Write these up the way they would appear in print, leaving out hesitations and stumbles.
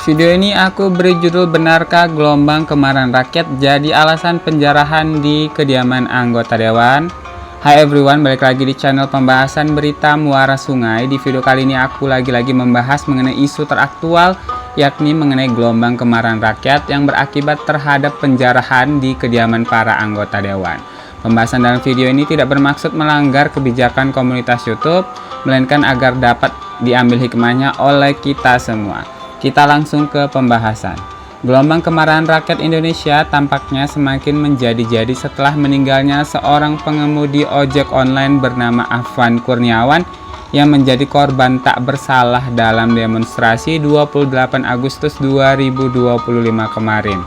Video ini aku beri judul "Benarkah gelombang kemarahan rakyat jadi alasan penjarahan di kediaman anggota dewan?" Hai everyone, balik lagi di channel pembahasan berita Muara Sungai. Di video kali ini aku lagi-lagi membahas mengenai isu teraktual, yakni mengenai gelombang kemarahan rakyat yang berakibat terhadap penjarahan di kediaman para anggota dewan. Pembahasan dalam video ini tidak bermaksud melanggar kebijakan komunitas YouTube, melainkan agar dapat diambil hikmahnya oleh kita semua. Kita langsung ke pembahasan. Gelombang kemarahan rakyat Indonesia tampaknya semakin menjadi-jadi setelah meninggalnya seorang pengemudi ojek online bernama Afwan Kurniawan yang menjadi korban tak bersalah dalam demonstrasi 28 Agustus 2025 kemarin.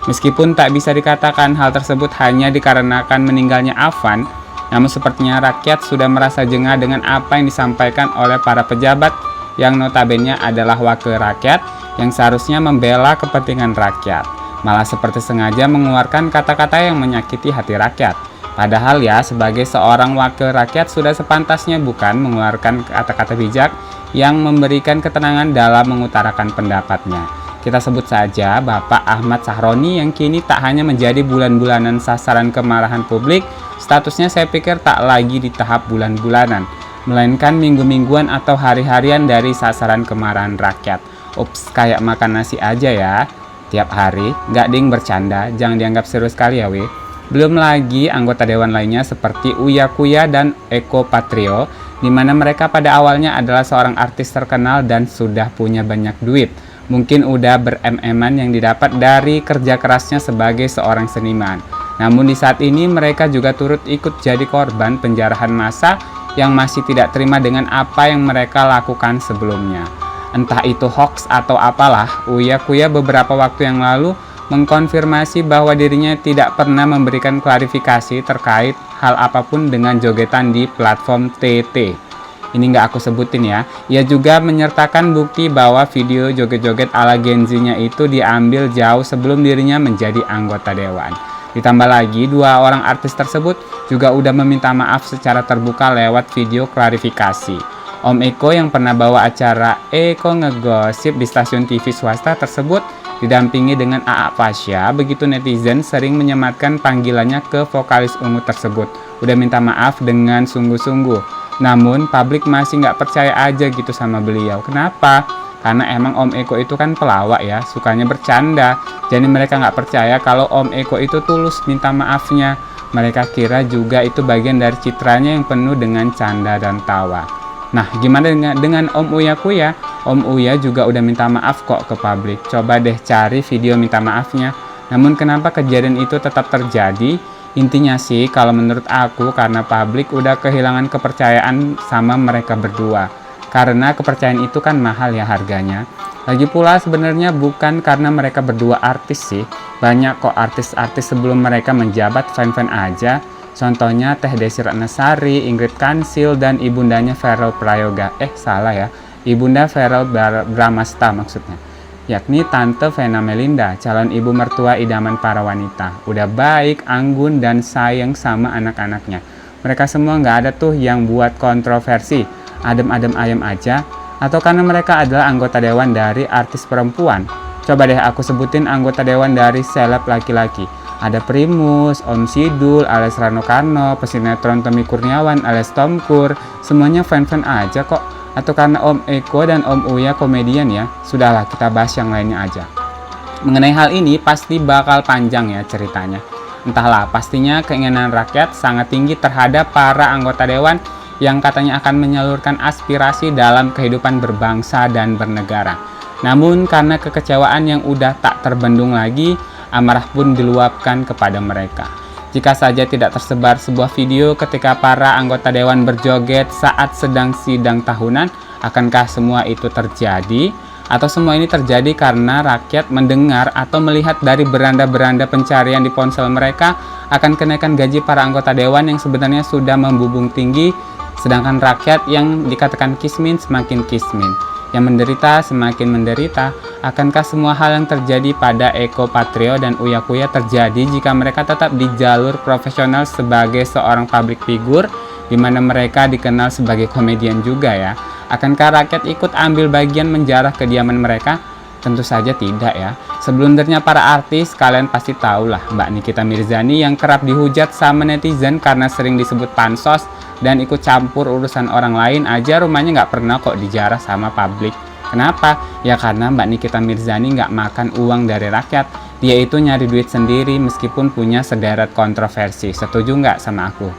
Meskipun tak bisa dikatakan hal tersebut hanya dikarenakan meninggalnya Afwan, namun sepertinya rakyat sudah merasa jengah dengan apa yang disampaikan oleh para pejabat yang notabene adalah wakil rakyat yang seharusnya membela kepentingan rakyat, malah seperti sengaja mengeluarkan kata-kata yang menyakiti hati rakyat. Padahal ya, sebagai seorang wakil rakyat sudah sepantasnya bukan mengeluarkan kata-kata bijak yang memberikan ketenangan dalam mengutarakan pendapatnya. Kita sebut saja Bapak Ahmad Sahroni yang kini tak hanya menjadi bulan-bulanan sasaran kemarahan publik, statusnya saya pikir tak lagi di tahap bulan-bulanan, melainkan minggu-mingguan atau hari-harian dari sasaran kemarahan rakyat. Ups, kayak makan nasi aja ya, tiap hari. Nggak ding, bercanda, jangan dianggap serius kali ya weh. Belum lagi anggota dewan lainnya seperti Uya Kuya dan Eko Patrio, di mana mereka pada awalnya adalah seorang artis terkenal dan sudah punya banyak duit. Mungkin udah berem-eman yang didapat dari kerja kerasnya sebagai seorang seniman. Namun di saat ini mereka juga turut ikut jadi korban penjarahan massa yang masih tidak terima dengan apa yang mereka lakukan sebelumnya. Entah itu hoax atau apalah, Uya Kuya beberapa waktu yang lalu mengkonfirmasi bahwa dirinya tidak pernah memberikan klarifikasi terkait hal apapun dengan jogetan di platform TT. Ini nggak aku sebutin ya. Ia juga menyertakan bukti bahwa video joget-joget ala Gen Z-nya itu diambil jauh sebelum dirinya menjadi anggota dewan. Ditambah lagi, dua orang artis tersebut juga udah meminta maaf secara terbuka lewat video klarifikasi. Om Eko yang pernah bawa acara Eko Ngegosip di stasiun TV swasta tersebut didampingi dengan AA Fasya, begitu netizen sering menyematkan panggilannya ke vokalis ungu tersebut. Udah minta maaf dengan sungguh-sungguh. Namun publik masih nggak percaya aja gitu sama beliau. Kenapa? Karena emang Om Eko itu kan pelawak ya, sukanya bercanda. Jadi mereka nggak percaya kalau Om Eko itu tulus minta maafnya. Mereka kira juga itu bagian dari citranya yang penuh dengan canda dan tawa. Nah, gimana dengan Om Uya Kuya? Om Uya juga udah minta maaf kok ke publik. Coba deh cari video minta maafnya. Namun kenapa kejadian itu tetap terjadi? Intinya sih kalau menurut aku karena publik udah kehilangan kepercayaan sama mereka berdua. Karena kepercayaan itu kan mahal ya harganya. Lagi pula sebenarnya bukan karena mereka berdua artis sih. Banyak kok artis-artis sebelum mereka menjabat fan-fan aja. Contohnya Teh Desi Ratnasari, Ingrid Kansil, dan ibundanya Verrel Prayoga. Salah ya, ibunda Verrel Bramasta maksudnya. Yakni Tante Vena Melinda, calon ibu mertua idaman para wanita. Udah baik, anggun, dan sayang sama anak-anaknya. Mereka semua nggak ada tuh yang buat kontroversi, adem-adem ayam aja. Atau karena mereka adalah anggota dewan dari artis perempuan. Coba deh aku sebutin anggota dewan dari seleb laki-laki. Ada Primus, Om Sidul alias Rano Karno, pesinetron Tommy Kurniawan alias Tomkur, semuanya fan-fan aja kok. Atau karena Om Eko dan Om Uya komedian ya? Sudahlah, kita bahas yang lainnya aja. Mengenai hal ini pasti bakal panjang ya ceritanya. Entahlah, pastinya keinginan rakyat sangat tinggi terhadap para anggota dewan yang katanya akan menyalurkan aspirasi dalam kehidupan berbangsa dan bernegara. Namun karena kekecewaan yang udah tak terbendung lagi, amarah pun diluapkan kepada mereka. Jika saja tidak tersebar sebuah video ketika para anggota dewan berjoget saat sedang sidang tahunan, akankah semua itu terjadi? Atau semua ini terjadi karena rakyat mendengar atau melihat dari beranda-beranda pencarian di ponsel mereka akan kenaikan gaji para anggota dewan yang sebenarnya sudah membubung tinggi, sedangkan rakyat yang dikatakan kismin semakin kismin, yang menderita semakin menderita. Akankah semua hal yang terjadi pada Eko Patrio dan Uya Kuya terjadi jika mereka tetap di jalur profesional sebagai seorang public figure, di mana mereka dikenal sebagai komedian juga ya? Akankah rakyat ikut ambil bagian menjarah kediaman mereka? Tentu saja tidak ya. Seblundernya para artis, kalian pasti tahu lah Mbak Nikita Mirzani yang kerap dihujat sama netizen karena sering disebut pansos dan ikut campur urusan orang lain aja, rumahnya nggak pernah kok dijarah sama publik. Kenapa? Ya karena Mbak Nikita Mirzani nggak makan uang dari rakyat. Dia itu nyari duit sendiri meskipun punya sederet kontroversi. Setuju nggak sama aku?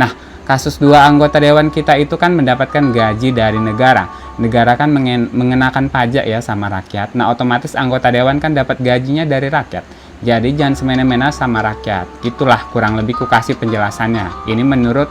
Nah, kasus 2 anggota dewan kita itu kan mendapatkan gaji dari negara. Negara kan mengenakan pajak ya sama rakyat. Nah, otomatis anggota dewan kan dapat gajinya dari rakyat. Jadi jangan semena-mena sama rakyat. Itulah kurang lebih ku kasih penjelasannya. Ini menurut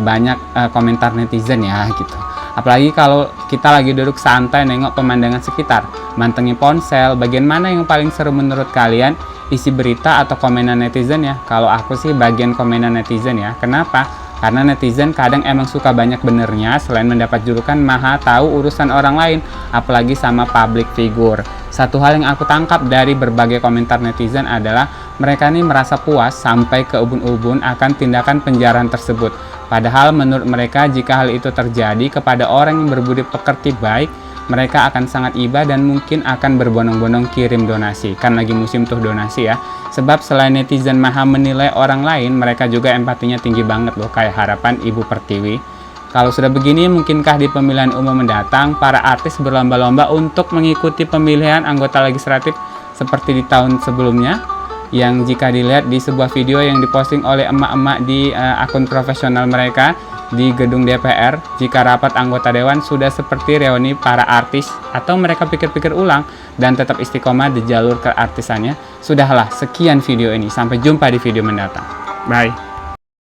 banyak komentar netizen ya gitu. Apalagi kalau kita lagi duduk santai nengok pemandangan sekitar, mantengin ponsel, bagian mana yang paling seru menurut kalian? Isi berita atau komenan netizen ya? Kalau aku sih bagian komenan netizen ya. Kenapa? Karena netizen kadang emang suka banyak benernya, selain mendapat julukan maha tahu urusan orang lain, apalagi sama public figure. Satu hal yang aku tangkap dari berbagai komentar netizen adalah mereka nih merasa puas sampai ke ubun-ubun akan tindakan penjarahan tersebut. Padahal menurut mereka jika hal itu terjadi kepada orang yang berbudi pekerti baik, mereka akan sangat iba dan mungkin akan berbondong-bondong kirim donasi. Kan lagi musim tuh donasi ya. Sebab selain netizen maha menilai orang lain, mereka juga empatinya tinggi banget loh, kayak harapan Ibu Pertiwi. Kalau sudah begini, mungkinkah di pemilihan umum mendatang, para artis berlomba-lomba untuk mengikuti pemilihan anggota legislatif seperti di tahun sebelumnya? Yang jika dilihat di sebuah video yang diposting oleh emak-emak di akun profesional mereka di gedung DPR, jika rapat anggota dewan sudah seperti reuni para artis, atau mereka pikir-pikir ulang dan tetap istiqomah di jalur keartisannya. Sudahlah, sekian video ini. Sampai jumpa di video mendatang. Bye.